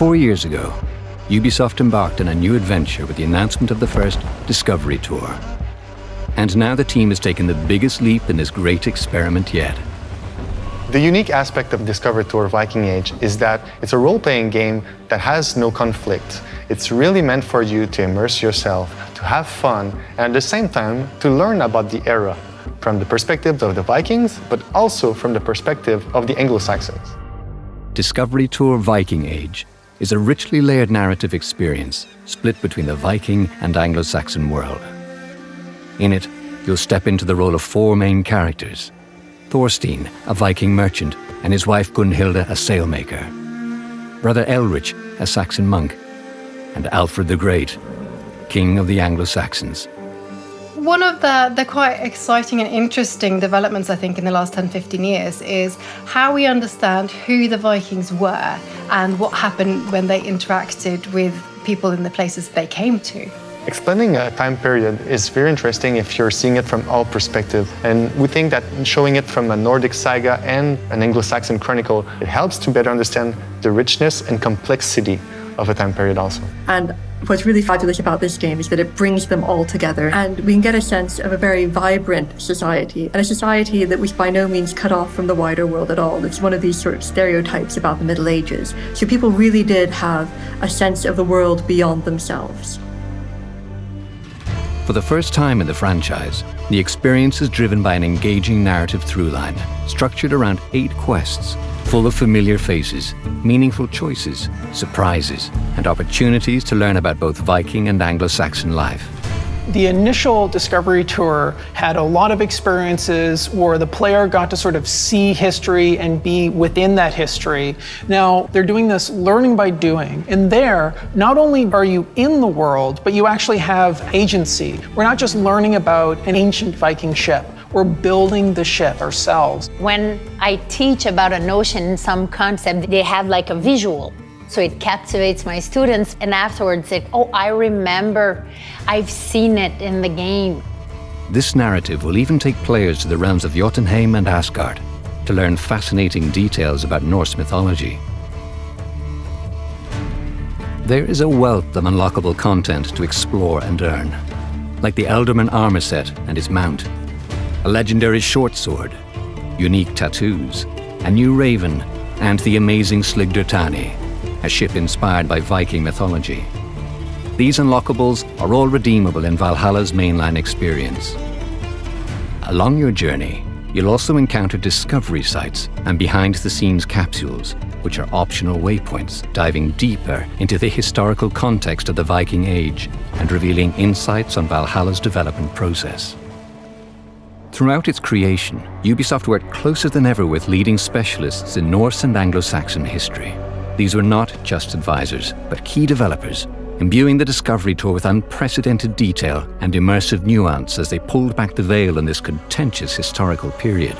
4 years ago, Ubisoft embarked on a new adventure with the announcement of the first Discovery Tour. And now the team has taken the biggest leap in this great experiment yet. The unique aspect of Discovery Tour Viking Age is that it's a role-playing game that has no conflict. It's really meant for you to immerse yourself, to have fun, and at the same time to learn about the era from the perspective of the Vikings, but also from the perspective of the Anglo-Saxons. Discovery Tour Viking Age is a richly layered narrative experience split between the Viking and Anglo-Saxon world. In it, you'll step into the role of 4 main characters: Thorstein, a Viking merchant, and his wife Gunhilda, a sailmaker; Brother Elrich, a Saxon monk; and Alfred the Great, king of the Anglo-Saxons. One of the quite exciting and interesting developments, I think, in the last 10-15 years is how we understand who the Vikings were and what happened when they interacted with people in the places they came to. Explaining a time period is very interesting if you're seeing it from all perspectives. And we think that showing it from a Nordic saga and an Anglo-Saxon chronicle, it helps to better understand the richness and complexity of a time period also. And what's really fabulous about this game is that it brings them all together, and we can get a sense of a very vibrant society, and a society that was by no means cut off from the wider world at all. It's one of these sort of stereotypes about the Middle Ages. So people really did have a sense of the world beyond themselves. For the first time in the franchise, the experience is driven by an engaging narrative throughline, structured around 8 quests, full of familiar faces, meaningful choices, surprises, and opportunities to learn about both Viking and Anglo-Saxon life. The initial Discovery Tour had a lot of experiences where the player got to sort of see history and be within that history. Now, they're doing this learning by doing. And there, not only are you in the world, but you actually have agency. We're not just learning about an ancient Viking ship. We're building the ship ourselves. When I teach about a notion, some concept, they have like a visual. So it captivates my students, and afterwards oh, I remember, I've seen it in the game. This narrative will even take players to the realms of Jotunheim and Asgard to learn fascinating details about Norse mythology. There is a wealth of unlockable content to explore and earn, like the Elderman armor set and his mount, a legendary short sword, unique tattoos, a new raven, and the amazing Sligdertani, a ship inspired by Viking mythology. These unlockables are all redeemable in Valhalla's mainline experience. Along your journey, you'll also encounter discovery sites and behind-the-scenes capsules, which are optional waypoints, diving deeper into the historical context of the Viking Age and revealing insights on Valhalla's development process. Throughout its creation, Ubisoft worked closer than ever with leading specialists in Norse and Anglo-Saxon history. These were not just advisors, but key developers, imbuing the Discovery Tour with unprecedented detail and immersive nuance as they pulled back the veil on this contentious historical period.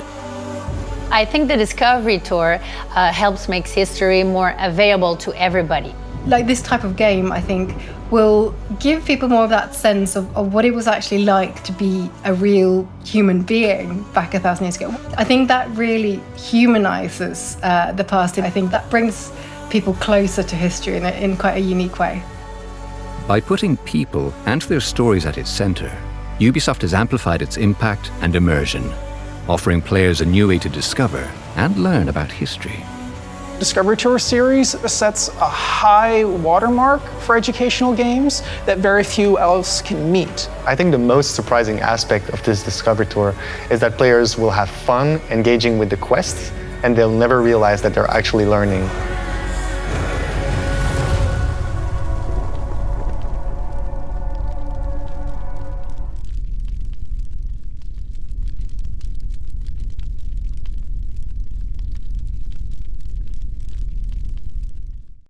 I think the Discovery Tour helps make history more available to everybody. Like this type of game, I think, will give people more of that sense of what it was actually like to be a real human being back 1,000 years ago. I think that really humanizes the past. I think that brings people closer to history in quite a unique way. By putting people and their stories at its center, Ubisoft has amplified its impact and immersion, offering players a new way to discover and learn about history. Discovery Tour series sets a high watermark for educational games that very few else can meet. I think the most surprising aspect of this Discovery Tour is that players will have fun engaging with the quests, and they'll never realize that they're actually learning.